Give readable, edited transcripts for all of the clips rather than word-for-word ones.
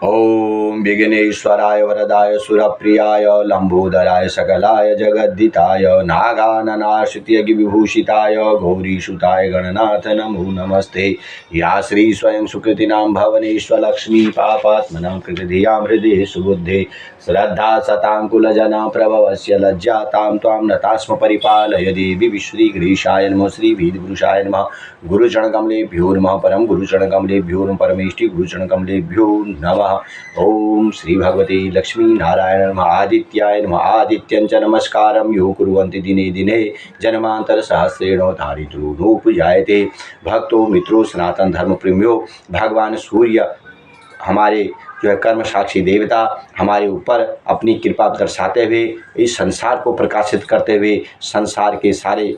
ओम विघ्नेश्वराय वरदाय सुरप्रियाय लंबोदराय सकलाय जगद्दिताय नागाननाश्रित्य विभूषिताय गौरीसुताय गणनाथ नमो नमस्ते। या श्री स्वयं सुकृतिनां भवनेश्वलक्ष्मी पापात्मनां कृतिधियां हृदय सुबुद्धे श्रद्धा सतांकुलजना प्रभवस्य लज्जातां त्वां नतास्म परिपालय देवी विश्रीगृहीशाय नमः श्रीभीतपुरुषाय नमः गुरुचरणकमलेभ्यो नमः परम गुरुचरणकमलेभ्यो नमः परमेष्टि गुरुचरणकमलेभ्यो नमः। ओम श्री भगवते लक्ष्मी नारायण नमः आदित्याय नमः आदित्यं च नमस्कारं यो कुर्वन्ति दिने दिने जन्मांतर सहस्रेण धारित्रो नोपजायते। भक्तों मित्रों सनातन धर्म प्रेमियों, भगवान सूर्य हमारे जो है कर्म साक्षी देवता हमारे ऊपर अपनी कृपा दर्शाते हुए इस संसार को प्रकाशित करते हुए संसार के सारे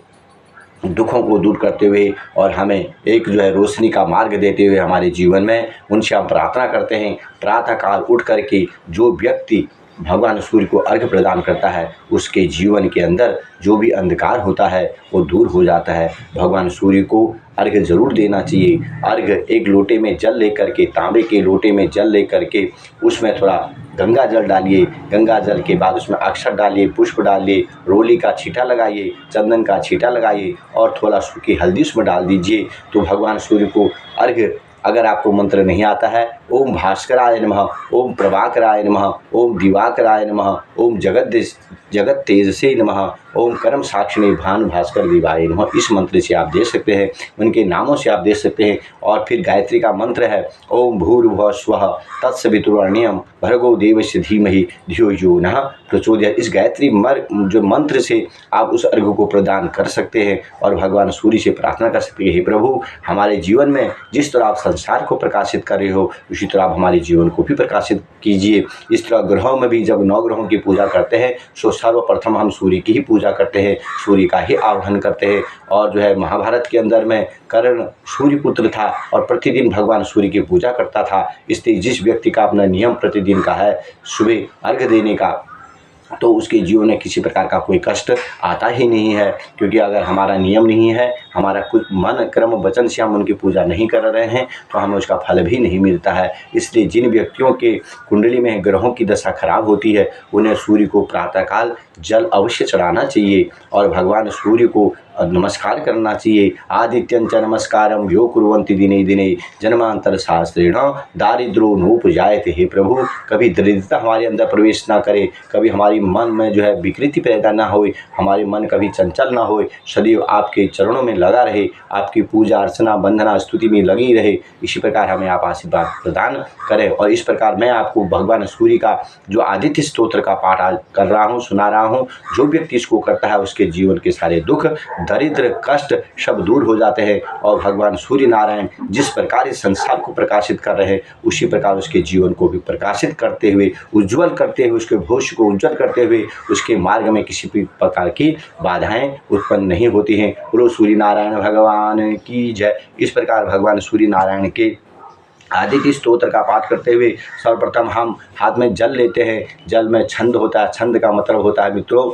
दुखों को दूर करते हुए और हमें एक जो है रोशनी का मार्ग देते हुए हमारे जीवन में उनसे हम प्रार्थना करते हैं। प्रातः काल उठ करके जो व्यक्ति भगवान सूर्य को अर्घ्य प्रदान करता है उसके जीवन के अंदर जो भी अंधकार होता है वो दूर हो जाता है। भगवान सूर्य को अर्घ्य जरूर देना चाहिए। अर्घ्य एक लोटे में जल लेकर के, तांबे के लोटे में जल लेकर के उसमें थोड़ा गंगा जल डालिए, गंगा जल के बाद उसमें अक्षत डालिए, पुष्प डालिए, रोली का छींटा लगाइए, चंदन का छींटा लगाइए और थोड़ा सूखी हल्दी उसमें डाल दीजिए। तो भगवान सूर्य को अर्घ्य, अगर आपको मंत्र नहीं आता है, ओम भास्कराय नमः, ओम प्रभाकराय नमः, ओम दिवाकराय नमः, ओम जगत तेजसे नमः, ओम कर्म साक्षिणे भानु भास्कर दिवाय नमः, इस मंत्र से आप दे सकते हैं, उनके नामों से आप दे सकते हैं। और फिर गायत्री का मंत्र है ओम भूर्भुवः स्वः तत्सवितुर्वरेण्यं भर्गो देवस्य धीमहि धियो यो नः प्रचोदयात्। इस गायत्री जो मंत्र से आप उस अर्घ्य को प्रदान कर सकते हैं और भगवान सूर्य से प्रार्थना कर सकते हैं, हे प्रभु हमारे जीवन में जिस तरह आप संसार को प्रकाशित कर रहे हो उसी तरह आप हमारे जीवन को भी प्रकाशित कीजिए। इस तरह ग्रहों में भी जब 9 ग्रहों की पूजा करते हैं तो सर्वप्रथम हम सूर्य की ही पूजा करते हैं, सूर्य का ही आवाहन करते हैं। और जो है महाभारत के अंदर में कर्ण सूर्यपुत्र था और प्रतिदिन भगवान सूर्य की पूजा करता था। इसलिए जिस व्यक्ति का अपना नियम प्रतिदिन का है सुबह अर्घ्य देने का, तो उसके जीवन में किसी प्रकार का कोई कष्ट आता ही नहीं है। क्योंकि अगर हमारा नियम नहीं है, हमारा कुछ मन क्रम वचन से हम उनकी पूजा नहीं कर रहे हैं तो हमें उसका फल भी नहीं मिलता है। इसलिए जिन व्यक्तियों के कुंडली में ग्रहों की दशा खराब होती है उन्हें सूर्य को प्रातःकाल जल अवश्य चढ़ाना चाहिए और भगवान सूर्य को नमस्कार करना चाहिए। आदित्यं च नमस्कारं यो कुर्वन्ति दिने दिने जन्मांतर सहस्रेण दारिद्रो नोपजायते। हे प्रभु कभी दरिद्रता हमारे अंदर प्रवेश ना करे, कभी हमारी मन में जो है विकृति पैदा ना हो, हमारे मन कभी चंचल ना हो, सदैव आपके चरणों में लगा रहे, आपकी पूजा अर्चना वंदना स्तुति में लगी रहे। इसी प्रकार हमें आप आशीर्वाद प्रदान करें। और इस प्रकार मैं आपको भगवान सूर्य का जो आदित्य स्तोत्र का पाठ आज कर रहा हूँ, सुना रहा हूँ, जो व्यक्ति इसको करता है उसके जीवन के सारे दुख दरिद्र कष्ट सब दूर हो जाते हैं। और भगवान सूर्य नारायण जिस प्रकार इस संसार को प्रकाशित कर रहे हैं उसी प्रकार उसके जीवन को भी प्रकाशित करते हुए, उज्जवल करते हुए, उसके भविष्य को उज्जवल करते हुए उसके मार्ग में किसी भी प्रकार की बाधाएं उत्पन्न नहीं होती हैं। बोलो सूर्य नारायण भगवान की जय। इस प्रकार भगवान सूर्य नारायण के आदित्य स्तोत्र का पाठ करते हुए सर्वप्रथम हम हाथ में जल लेते हैं। जल में छंद होता है, छंद का मतलब होता है मित्रों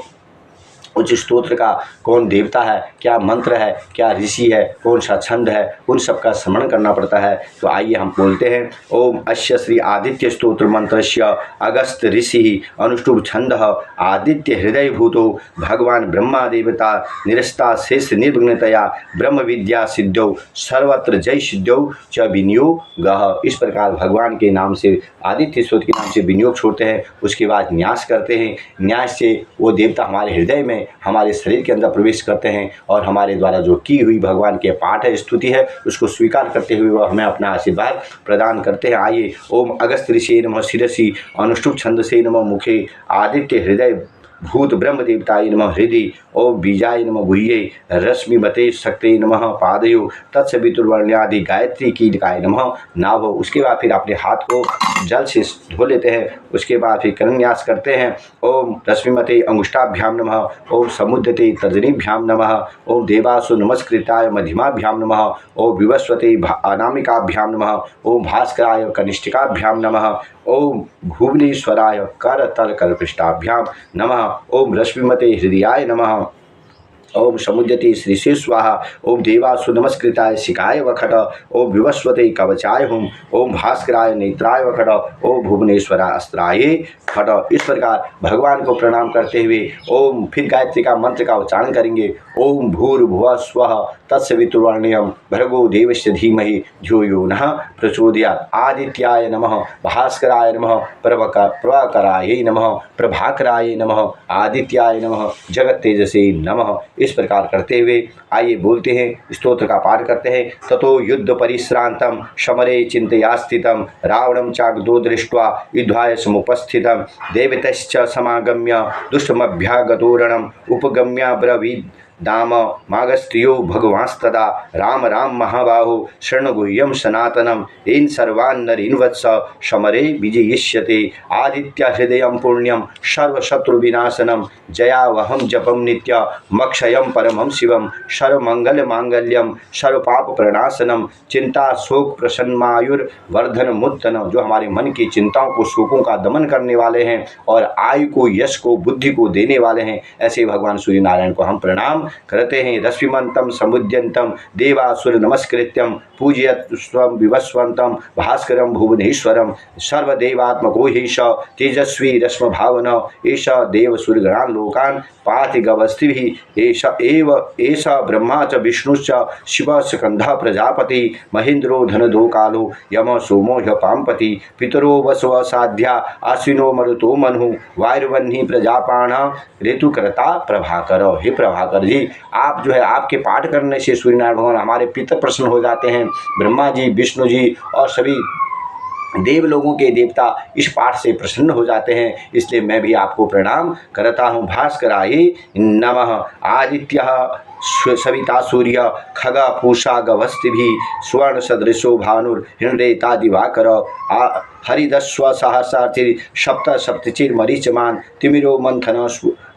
उस स्तोत्र का कौन देवता है, क्या मंत्र है, क्या ऋषि है, कौन सा छंद है, उन सब का स्मरण करना पड़ता है। तो आइए हम बोलते हैं ओम अस्य श्री आदित्य स्तोत्र मंत्रस्य अगस्त ऋषि अनुष्टुभ छंद आदित्य हृदय भूतो भगवान ब्रह्मा देवता निरस्ता शेष निर्विघ्नतया ब्रह्म विद्या सिद्ध्यौ सर्वत्र जय सिद्ध्यौ च विनियोग। इस प्रकार भगवान के नाम से आदित्य स्तोत्र के नाम से विनियोग छोड़ते हैं। उसके बाद न्यास करते हैं। न्यास से वो देवता हमारे हृदय में हमारे शरीर के अंदर प्रवेश करते हैं और हमारे द्वारा जो की हुई भगवान के पाठ है, स्तुति है, उसको स्वीकार करते हुए वह हमें अपना आशीर्वाद प्रदान करते हैं। आइए ओम अगस्त ऋषि नमः शिरसि अनुष्टुप छंद से नमः मुखे आदित्य हृदय भूत ब्रह्म देवताय नमः हृदय ओम बीजाय नमः गुह्ये रश्मिमते शक्ते नमः पादयो तत्सवितुर्वरेण्यादि गायत्री कीटकाय नमः नाभ। उसके बाद फिर अपने हाथ को जल से धो लेते हैं। उसके बाद फिर करन्यास करते हैं। ओम रश्मिमते अंगुष्ठाभ्याम नमः, ओम समुद्रते तर्जनीभ्याम नमः, ओम देवासु नमस्कृताय मध्यमाभ्याम नमः, ओम विवस्वते अनामिकाभ्याम नमः, ओम भास्कराय कनिष्ठिकाभ्याम नमः, ओम भुवनेश्वराय कर तल कल्पृष्ठाभ्याम नमः, ओम रश्मिमते हृदयाय नमः, ओम समुद्यते श्री स्वाहा। ओम देवासु नमस्कृताय शिखाय वखट। ओम विवस्वते कवचाय हुम। ओम भास्कराय नेत्राय वखट। ओम भुवनेश्वराय अस्त्राय खट। इस प्रकार भगवान को प्रणाम करते हुए ओम फिर गायत्री का मंत्र का उच्चारण करेंगे। ओम भूर्भुवः स्वः तत्सवितुर्वरेण्यं भर्गो देवस्य धीमहि धियो यो नः प्रचोदयात्। आदित्याय नमः, भास्कराय नमः, प्रभाकराय नमः, प्रभाकराय नमः, आदित्याय नमः, जगत तेजसे नमः। इस प्रकार करते हुए आइए बोलते हैं, स्तोत्र का पाठ करते हैं। ततो युद्ध परिश्रांतं समरे चिंतया स्थितं रावणं चाग्दो दृष्ट्वा युद्धाय समुपस्थितं देवतश्च समागम्य दुष्टमभ्यागतोरणम् उपगम्य ब्रवीद दाम मागस्त्रियो भगवांस्तदा राम राम महाबाहो शरणगुह्यं सनातनम इन सर्वान् नरीन् वत्स समरे विजयिष्यते। आदित्य हृदयं पुण्यं सर्वशत्रुविनाशनं जयावहं जपं नित्य मक्षयं परमं शिवं सर्वमंगल मांगल्यम सर्वपाप प्रणाशनम चिंता शोक प्रसन्नायुर्वर्धन मुत्तन। जो हमारे मन की चिंताओं को शोकों का दमन करने वाले हैं और आयु को यश को बुद्धि को देने वाले हैं, ऐसे भगवान सूर्य नारायण को हम प्रणाम करते हैं। रश्मिमंतम समुद्यंतम देवासुर नमस्कृत्यम पूजयत स्वं विवस्वंतम भास्करम भुवनेश्वरम सर्वदेवात्मको हीश तेजस्वी रश्म भावन एष देव सूर्यगणान लोकान पाति गवस्थिभिः एष ब्रह्मा च विष्णुश्च शिव स्कंधः प्रजापति महेन्द्रो धनदो कालो यम सोमो पांपति पितरो वसव साध्या आश्विनो मरुतो मनु वायुर्वह्नि प्रजापाण ऋतुकर्ता प्रभाकर। हे प्रभाकर जी, आप जो है आपके पाठ करने से सूर्यनारायण भगवान हमारे पितर प्रसन्न हो जाते हैं। ब्रह्मा जी, विष्णु जी और सभी देव लोगों के देवता इस पाठ से प्रसन्न हो जाते हैं, इसलिए मैं भी आपको प्रणाम करता हूँ। भास्कराय नमः। आदित्य सविता सूर्य खग पूषा गवस्तिभिः स्वर्ण सदृशो भानुर्हिण्येता दिवाकर हरिदस्व सहस्रार्चिर सप्त सप्तचिर्मरीचमान तिमिरो मंथन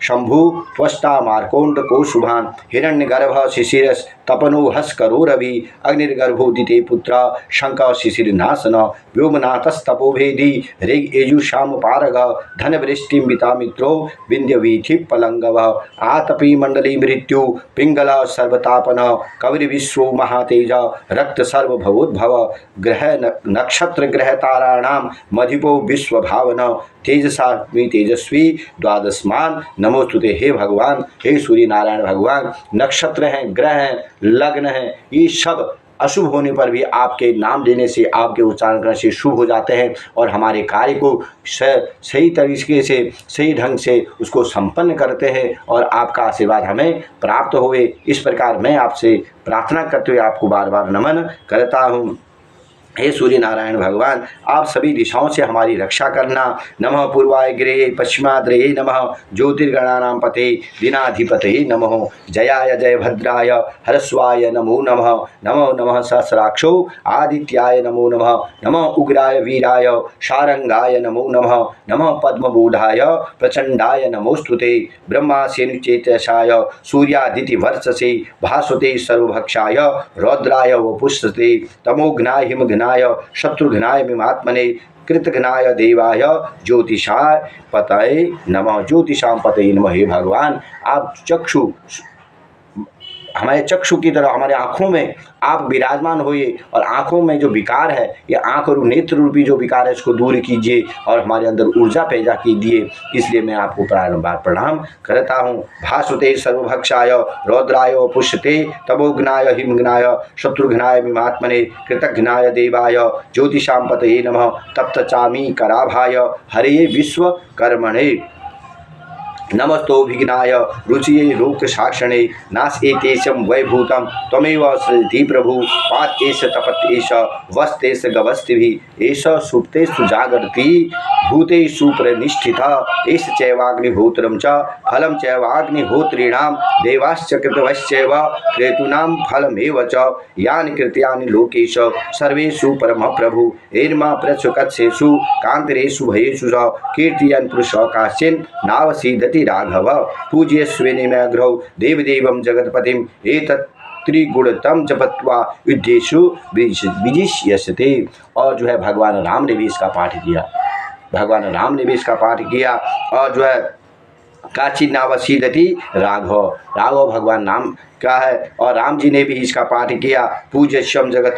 शंभु त्वष्टा मार्कोण्ड को शुभान हिरण्यगर्भ शिशिरस तपनो हस्करो रवि अग्निर्गर्भोदिते पुत्र शंक शिशिरनाशन व्योमनाथस्तपोभेदी ऋग यजुषाम पारग धनवृष्टिमिता मित्रो विंध्यवीथि पलंगव आतपी मंडली मृत्यु पिंगल सर्वतापन कविर्विश्व महातेज रक्त सर्वभवोद्भव ग्रह नक्षत्र ग्रह ताराणाम मधिपो विश्व भावन तेजसात्मी तेजस्वी द्वादशमान नमोस्तुते। हे भगवान, हे सूर्य नारायण भगवान, नक्षत्र हैं, ग्रह हैं, लग्न हैं, ये सब अशुभ होने पर भी आपके नाम लेने से, आपके उच्चारण करने से शुभ हो जाते हैं और हमारे कार्य को सही तरीके से, सही ढंग से उसको संपन्न करते हैं और आपका आशीर्वाद हमें प्राप्त होवे। इस प्रकार मैं आपसे प्रार्थना करते हुए आपको बार बार नमन करता हूँ। हे सूर्य नारायण भगवान, आप सभी दिशाओं से हमारी रक्षा करना। नमः पूर्वाय गिरे पश्चिमाद्रये नमः ज्योतिर्गणानां पते दिनाधिपतये नमः जयाय जय भद्राय हरस्वाय नमो नमः। नमो नमः सहस्राक्षो आदित्याय नमो नमः। नमः उग्राय वीराय शारंगाय नमो नमः। नमः पद्मबोधाय प्रचंडाय नमोस्तुते। ब्रह्मासेनुचेतसाय सूर्यादितिवर्चसे भास्वते सर्वभक्षाय रौद्राय वपुष्यते तमोघ्नाय हिमघ्नाय शत्रुघ्नाय मिमात्मने कृतघ्नाय देवाय ज्योतिषाय पतये नमः। ज्योतिषाम पतये नमः। हे भगवान, आप चक्षु हमारे चक्षु की तरह हमारे आँखों में आप विराजमान होइए और आँखों में जो विकार है, ये आँख और नेत्र रूपी जो विकार है इसको दूर कीजिए और हमारे अंदर ऊर्जा पैदा कीजिए। इसलिए मैं आपको बार प्रणाम करता हूँ। भास्वते सर्वभक्षाय रौद्राय पुष्यते तमोघ्नाय हिमघ्नाय शत्रुघ्नाय मिमात्मने कृतघ्नाय देवाय ज्योतिषां पतये नमः। तप्तचामी कराभाय हरे विश्वकर्मणे नमस्तोभिघ्नाय रुचिये लोकसाक्षणे नाशेतेशं वैभूतं त्वमेव सृजति प्रभु पात एष तपत एष वस्तेष गवस्तिभिः एष सुप्तेषु जागर्ति भूतेषु प्रतिष्ठितः एष चैवाग्निहोत्रं च फलं चैवाग्निहोत्रीणां देवाश्च कृतवश्चैव क्रेतूनां फलमेव च यानि कृत्यानि लोकेश सर्वेषु परमः प्रभु एर्मा प्रचुकत्सेषु कान्तिरेषु भयेषु च कीर्तयन् पुरुषः काश्चिन् नावसीदति राघव पूज्य स्वेनिमग्रौ देवदेवं जगत्पतिं एतत् त्रिगुणतम जपत्वा युद्धेषु विजिष्यते। और जो है भगवान राम ने भी इसका पाठ किया, भगवान राम ने भी इसका पाठ किया और जो है काचिन्नावसीदति राघव। राघव भगवान नाम का है और राम जी ने भी इसका पाठ किया। पूज्यश्यम जगत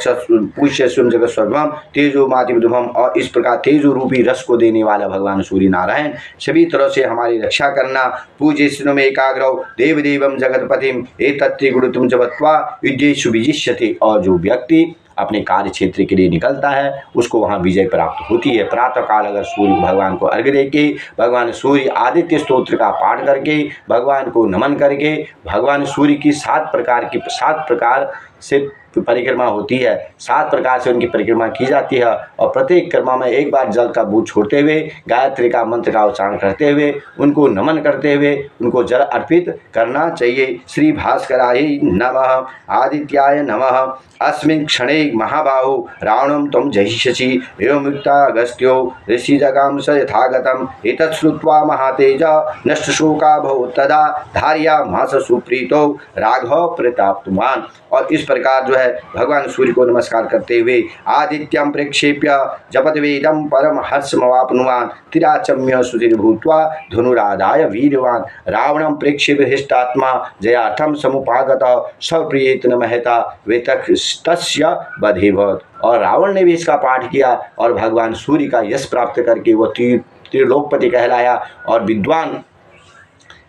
सर्वम तेजो माति विधुमम। और इस प्रकार तेजो रूपी रस को देने वाला भगवान सूर्य नारायण सभी तरह से हमारी रक्षा करना। पूज्य स्नो में एकाग्रव देवदेवम जगतपतिम एतत्रि गुण तुम जबत्वा युद्धेषु विजिष्यते। और जो व्यक्ति अपने कार्य क्षेत्र के लिए निकलता है उसको वहाँ विजय प्राप्त होती है। प्रातः काल अगर सूर्य भगवान को अर्घ्य देके, भगवान सूर्य आदित्य स्तोत्र का पाठ करके, भगवान को नमन करके, भगवान सूर्य की 7 प्रकार से परिक्रमा होती है, 7 प्रकार से उनकी परिक्रमा की जाती है। और प्रत्येक कर्मा में एक बार जल का बूंद छोड़ते हुए गायत्री का मंत्र का उच्चारण करते हुए उनको नमन करते हुए उनको जल अर्पित करना चाहिए। श्री भास्कराय नमः, आदित्याय नमः, अस्मिन् क्षणे महाबाहो रावणं त्वं जहिष्यसि। एवमुक्ता अगस्त्यो ऋषिजगाम स यथागतम् एतत् श्रुत्वा महातेज नष्टशोकाभवत् तदा धार्यामास सुप्रीतो राघव प्रताप्तुमान्। और इस प्रकार जो है भगवान सूर्य को नमस्कार करते हुए आदित्यम प्रेक्षेप्य जपत वेदम परम हर्षमवाप्नुवान् तिराचम्य सुधिर्भूत्वा धनुराधाय वीरवान् रावणं प्रेक्षेप्य हृष्टात्मा जयार्थम समुपागत सप्रियेत महता वेतस्य बधेभवत्। और रावण ने भी इसका पाठ किया और भगवान सूर्य का यश प्राप्त करके वह त्रिलोकपति कहलाया और विद्वान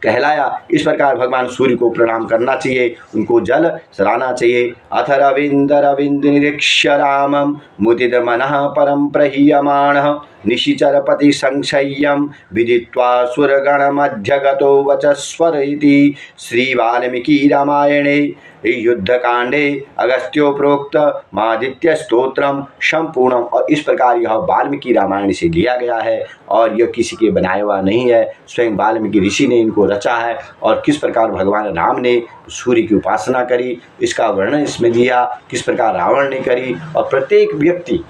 कहलाया। इस प्रकार भगवान सूर्य को प्रणाम करना चाहिए, उनको जल चढ़ाना चाहिए। अथ रविंद निरीक्ष्य रामं मुदित मनः परम प्रहीयमाणः निशिचरपति संशय्यं विदित्वा सुरगणमध्यगतो वचस्वर इति। श्री वाल्मीकि रामायणे युद्धकांडे अगस्त्यो प्रोक्त मादित्य स्तोत्रम संपूर्णम। और इस प्रकार यह वाल्मीकि रामायण से लिया गया है और यह किसी के बनाया हुआ नहीं है, स्वयं वाल्मीकि ऋषि ने इनको रचा है। और किस प्रकार भगवान राम ने सूर्य की उपासना करी इसका वर्णन इसमें दिया, किस प्रकार रावण ने करी। और प्रत्येक व्यक्ति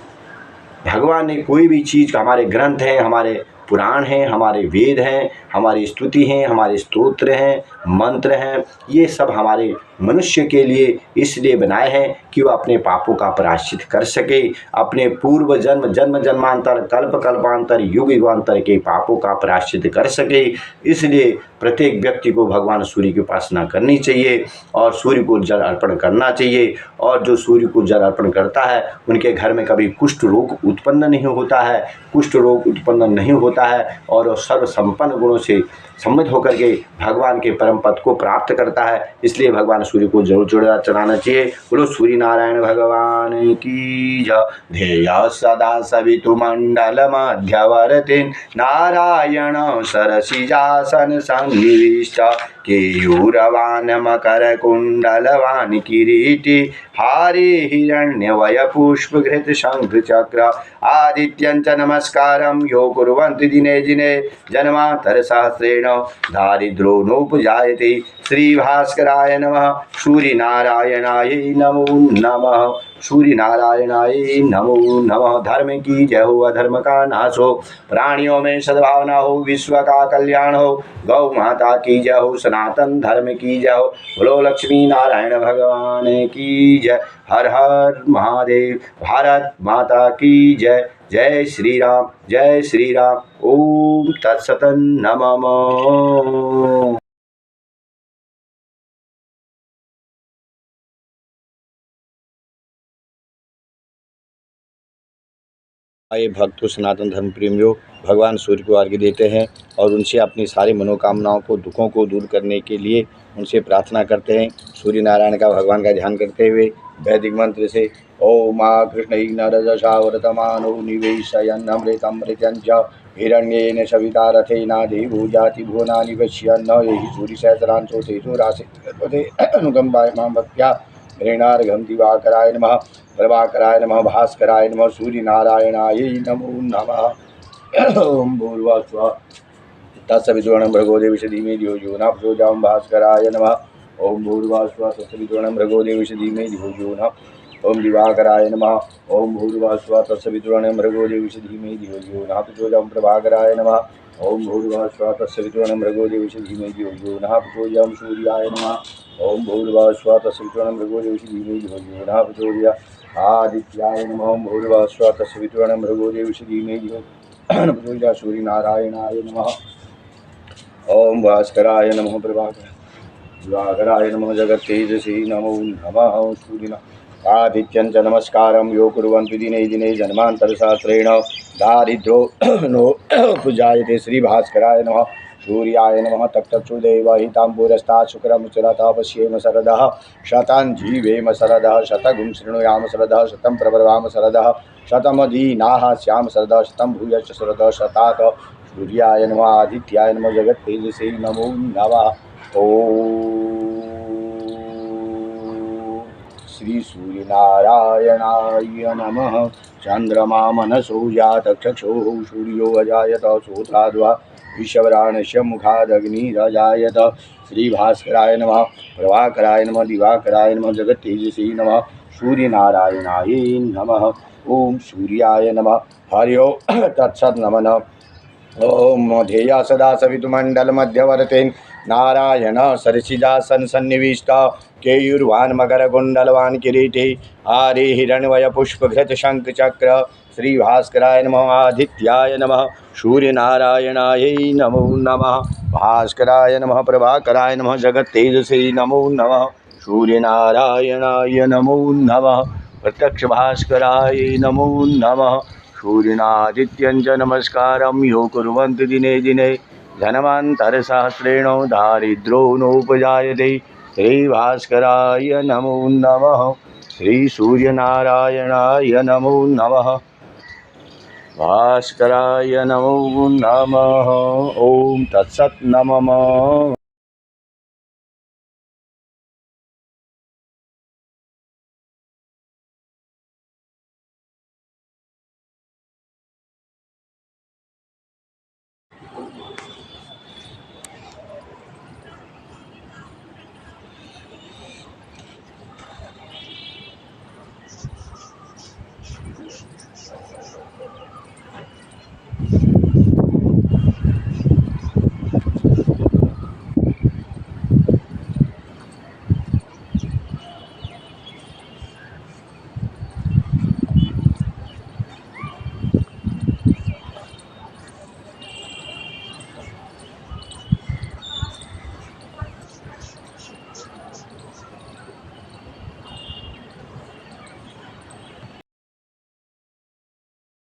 भगवान ने कोई भी चीज़, हमारे ग्रंथ हैं, हमारे पुराण हैं, हमारे वेद हैं, हमारी स्तुति हैं, हमारे स्तोत्र हैं, मंत्र हैं, ये सब हमारे मनुष्य के लिए इसलिए बनाए हैं कि वह अपने पापों का प्रायश्चित कर सके, अपने पूर्व जन्म जन्मांतर कल्प कल्पांतर युग युगांतर के पापों का प्रायश्चित कर सके। इसलिए प्रत्येक व्यक्ति को भगवान सूर्य की उपासना करनी चाहिए और सूर्य को जल अर्पण करना चाहिए। और जो सूर्य को जल अर्पण करता है उनके घर में कभी कुष्ठ रोग उत्पन्न नहीं होता है, कुष्ठ रोग उत्पन्न नहीं होता है और वह सर्व संपन्न गुणों से सम्मिलित होकर के भगवान के परम पद को प्राप्त करता है। इसलिए भगवान सूर्य को जरूर चढ़ाना चाहिए। बोलो सूर्य नारायण भगवान की जय। ध्येय सदा सवितुमंडल मध्यवर्ती नारायण सरसिजासन सन्निविष्ट केयूरवान मकर कुंडलवान किरीटी हारे हिरण्यवय पुष्पघृत शंख चक्र आदित्यं च नमस्कारं यो कुर्वन्ति दिने दिने जन्मांतर सहस्रेण दारिद्रो नोपजायते। श्री भास्कराय नमः, सूर्य नारायणाय नमो नमः, सूर्य नारायणाय नमो नमः। धर्म की जय हो, अधर्म का नाश हो, प्राणियों में सद्भावना हो, विश्व का कल्याण हो, गौ माता की जय हो, सनातन धर्म की जय हो। बोलो लक्ष्मी नारायण भगवान की जय। हर हर महादेव। भारत माता की जय। जय श्री राम, जय श्री राम। ओम तत्सत नमः। आइए भक्तों, सनातन धर्म प्रेमियों, भगवान सूर्य को अर्घ्य देते हैं और उनसे अपनी सारी मनोकामनाओं को, दुखों को दूर करने के लिए उनसे प्रार्थना करते हैं। सूर्य नारायण का, भगवान का ध्यान करते हुए वैदिक मंत्र से ओम आ कृष्ण नरदशावरतमानो निवेशयन्नमृतमृत्यंच हिरण्येन सविता रथेनादि भूजाति भुवनानि पश्यन्न यहि सूर्य सहस्रांशो तेजो राशि अनुकंपाय मां भक्त्या ऋणार्घं दिवाकराय नमः, प्रभाकराय नमः, भास्कराय नमः, सूर्य नारायणाय नमो नमः। ओम भूर्भुवः तत्सवितुर्वरेण्यं भर्गो देवस्य धीमहि धियो यो नः प्रचोदयात्। भास्कराय नमः। ओम भूर्भुवः तत्सवितुर्वरेण्यं भर्गो देवस्य धीमहि धियो यो नः। ओम दिवाकराय नमः। ओम भूर्भुवः तत्सवितुर्वरेण्यं भर्गो देवस्य धीमहि धियो यो नः प्रचोदयात्। प्रभाकराय नमः। ओम भूर्भुवः तत्सवितुर्वरेण्यं भर्गो देवस्य धीमहि धियो यो नः प्रचोदयात्। सूर्याय नमः। ओम भूर्भुवः तत्सवितुर्वरेण्यं भर्गो देवस्य धीमहि धियो यो नः प्रचोदयात्। आदित्याय नमः। ओम भूर्भुवः तत्सवितुर्वरेण्यं भर्गो देवस्य धीमहि धियो प्रचोदयात्। सूर्य नारायणाय नमः। ओम भास्कराय नमः प्रभाकराय नमः जगत्तेजसी नमो नमः सूर्यनारायणादित्यं च नमस्कारं यो कुर्वन्ति दिने दिने जन्मान्तरसहस्रेण दारिद्रो नो पूजायते। श्रीभास्कराय नमः सूर्याय नमः तक्तचुदेव हिताम्बूरस्तात् शुक्रं चिरतः पश्येम शरदः शतं जीवेम शरदः शतगुं शृणुयाम शरदः शतं प्रवर्वाम शरदः शतमदीनाः स्याम शरदः शतं भूयश्च शरदः शतात् सूर्याय नमः आदित्याय नमः जगत्तेजसे नमो नमः। ओम श्री सूर्यनारायणाय नमः। चंद्रमा मनसो जातचक्षुः सूर्यो अजायत सोत्राद्वा विश्वराणस्य मुखादग्निरजायत। श्रीभास्कराय नमः प्रभाकराय नमः दिवाकराय नमः जगत्तेजसे नमः सूर्यनारायणाय नमः। ओम सूर्याय नमः। हरि ओम तत्सत् नमः। ओम ध्येया सदा सवितुमंडल मध्यवर्तेन नारायण सरसिजासन सन्निविष्ट केयुर्वान् मकरकुंडलवान् किरीटे आरे हिरण्मय पुष्पघृत शंख चक्र। श्रीभास्कराय नमः आदित्याय नमः सूर्यनारायणाय नमो नमः। भास्कराय नमः प्रभाकराय नमः जगत्तेजसे नमो नमः सूर्यनारायणाय नमो नमः। प्रत्यक्ष भास्कराय नमो नमः। सूर्यनादित्यं च नमस्कारं यो कुर्वन्ति दिने दिने धनवन्तरसहस्रेण दारिद्रो नोपजायते। श्रीभास्कराय नमो नमः। श्रीसूर्यनारायणाय नमो नमः। भास्कराय नमो नमः। ओम तत्सत् नमः।